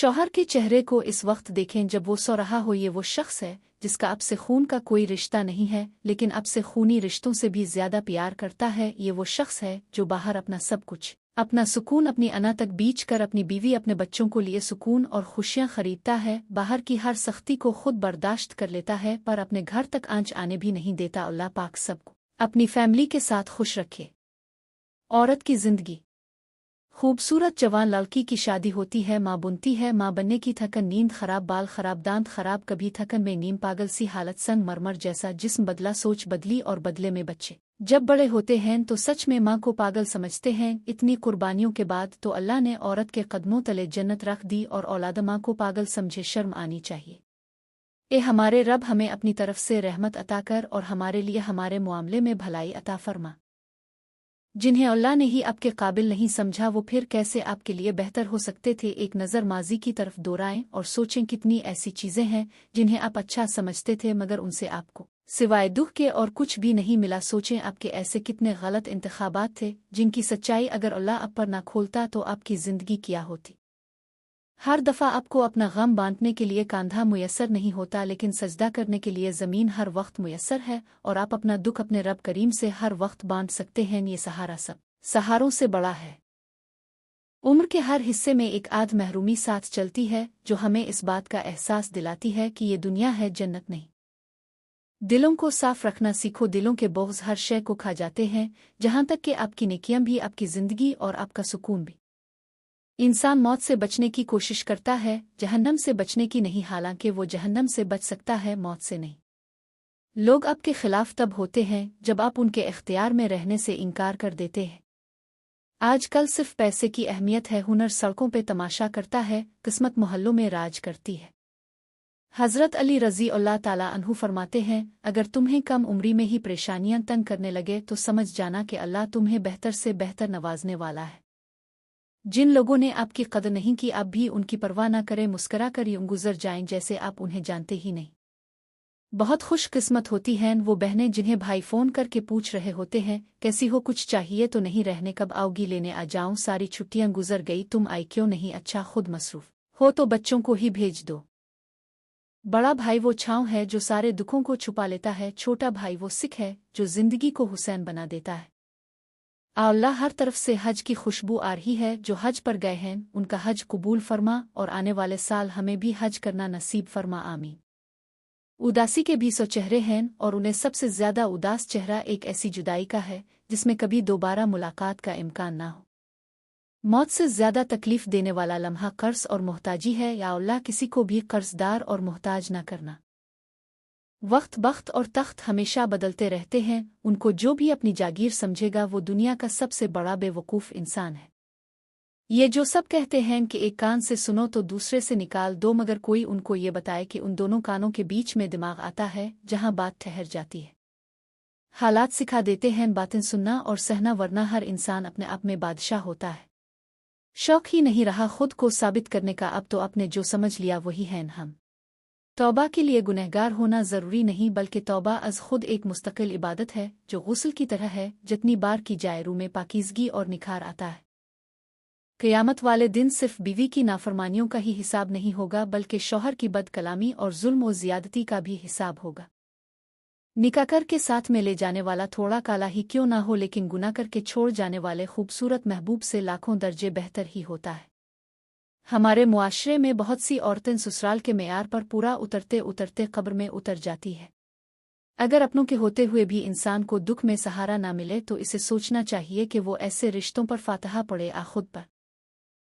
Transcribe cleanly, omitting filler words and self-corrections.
शौहर के चेहरे को इस वक्त देखें जब वो सो रहा हो। ये वो शख्स है जिसका अब से खून का कोई रिश्ता नहीं है, लेकिन अब से खूनी रिश्तों से भी ज्यादा प्यार करता है। ये वो शख्स है जो बाहर अपना सब कुछ, अपना सुकून अपनी अना तक बीच कर अपनी बीवी अपने बच्चों को लिए सुकून और खुशियां खरीदता है। बाहर की हर सख्ती को खुद बर्दाश्त कर लेता है, पर अपने घर तक आंच आने भी नहीं देता। अल्लाह पाक सबको अपनी फैमिली के साथ खुश रखे। औरत की जिंदगी। खूबसूरत जवान लड़की की शादी होती है, माँ बुनती है, माँ बनने की थकन, नींद खराब, बाल खराब, दांत खराब, कभी थकन में नींद, पागल सी हालत, संग मरमर जैसा जिस्म बदला, सोच बदली और बदले में बच्चे। जब बड़े होते हैं तो सच में माँ को पागल समझते हैं। इतनी कुर्बानियों के बाद तो अल्लाह ने औरत के कदमों तले जन्नत रख दी और औलाद माँ को पागल समझे। शर्म आनी चाहिए। ए हमारे रब, हमें अपनी तरफ से रहमत अता कर और हमारे लिए हमारे मामले में भलाई अता फरमा। जिन्हें अल्लाह ने ही आपके काबिल नहीं समझा वो फिर कैसे आपके लिए बेहतर हो सकते थे। एक नज़र माजी की तरफ दोहराएं और सोचें कितनी ऐसी चीज़ें हैं जिन्हें आप अच्छा समझते थे मगर उनसे आपको सिवाय दुख के और कुछ भी नहीं मिला। सोचें आपके ऐसे कितने गलत इंतखाबात थे जिनकी सच्चाई अगर अल्लाह आप पर ना खोलता तो आपकी ज़िंदगी क्या होती। हर दफ़ा आपको अपना गम बांटने के लिए कांधा मुयस्सर नहीं होता, लेकिन सजदा करने के लिए ज़मीन हर वक्त मुयस्सर है और आप अपना दुख अपने रब करीम से हर वक्त बांट सकते हैं। ये सहारा सब सहारों से बड़ा है। उम्र के हर हिस्से में एक आध महरूमी साथ चलती है जो हमें इस बात का एहसास दिलाती है कि ये दुनिया है, जन्नत नहीं। दिलों को साफ रखना सीखो। दिलों के बोझ हर शय को खा जाते हैं, जहाँ तक कि आपकी नेकियां भी, आपकी ज़िंदगी और आपका सुकून भी। इंसान मौत से बचने की कोशिश करता है, जहन्नम से बचने की नहीं, हालांकि वो जहन्नम से बच सकता है, मौत से नहीं। लोग आपके खिलाफ तब होते हैं जब आप उनके इख्तियार में रहने से इनकार कर देते हैं। आजकल सिर्फ पैसे की अहमियत है, हुनर सड़कों पे तमाशा करता है, किस्मत मोहल्लों में राज करती है। हज़रत अली रज़ी अल्लाह ताला अन्हु फरमाते हैं, अगर तुम्हें कम उम्री में ही परेशानियां तंग करने लगे तो समझ जाना कि अल्लाह तुम्हें बेहतर से बेहतर नवाजने वाला है। जिन लोगों ने आपकी कदर नहीं की, आप भी उनकी परवाह न करें, मुस्करा कर यूं गुजर जाएं जैसे आप उन्हें जानते ही नहीं। बहुत खुश किस्मत होती हैं वो बहनें जिन्हें भाई फ़ोन करके पूछ रहे होते हैं, कैसी हो, कुछ चाहिए तो नहीं, रहने कब आओगी, लेने आ जाऊं, सारी छुट्टियां गुजर गई, तुम आई क्यों नहीं, अच्छा खुद मसरूफ हो तो बच्चों को ही भेज दो। बड़ा भाई वो छांव है जो सारे दुखों को छुपा लेता है, छोटा भाई वो सिख है जो जिंदगी को हुसैन बना देता है। अल्लाह हर तरफ से हज की खुशबू आ रही है, जो हज पर गए हैं उनका हज कबूल फरमा और आने वाले साल हमें भी हज करना नसीब फरमा, आमीन। उदासी के भी 100 चेहरे हैं और उन्हें सबसे ज्यादा उदास चेहरा एक ऐसी जुदाई का है जिसमें कभी दोबारा मुलाकात का इम्कान ना हो। मौत से ज्यादा तकलीफ देने वाला लम्हा कर्ज और मोहताजी है, या अल्लाह किसी को भी कर्जदार और मोहताज न करना। वक्त बख्त और तख्त हमेशा बदलते रहते हैं, उनको जो भी अपनी जागीर समझेगा वो दुनिया का सबसे बड़ा बेवकूफ़ इंसान है। ये जो सब कहते हैं कि एक कान से सुनो तो दूसरे से निकाल दो, मगर कोई उनको ये बताए कि उन दोनों कानों के बीच में दिमाग आता है जहां बात ठहर जाती है। हालात सिखा देते हैं बातें सुनना और सहना, वरना हर इंसान अपने आप में बादशाह होता है। शौक ही नहीं रहा खुद को साबित करने का, अब तो अपने जो समझ लिया वही हैं हम। तौबा के लिए गुनहगार होना ज़रूरी नहीं, बल्कि तौबा अज़ खुद एक मुस्तकिल इबादत है जो गुस्ल की तरह है, जितनी बार की जाए रूह में पाकीज़गी और निखार आता है। क़यामत वाले दिन सिर्फ बीवी की नाफरमानियों का ही हिसाब नहीं होगा, बल्कि शौहर की बदकलामी और जुल्म और ज़ियादती का भी हिसाब होगा। निकाह करके साथ में ले जाने वाला थोड़ा काला ही क्यों ना हो, लेकिन गुनाह करके छोड़ जाने वाले खूबसूरत महबूब से लाखों दर्जे बेहतर ही होता है। हमारे मुआशरे में बहुत सी औरतें ससुराल के मेयार पर पूरा उतरते उतरते कब्र में उतर जाती है। अगर अपनों के होते हुए भी इंसान को दुख में सहारा ना मिले तो इसे सोचना चाहिए कि वो ऐसे रिश्तों पर फातहा पड़े आ खुद पर।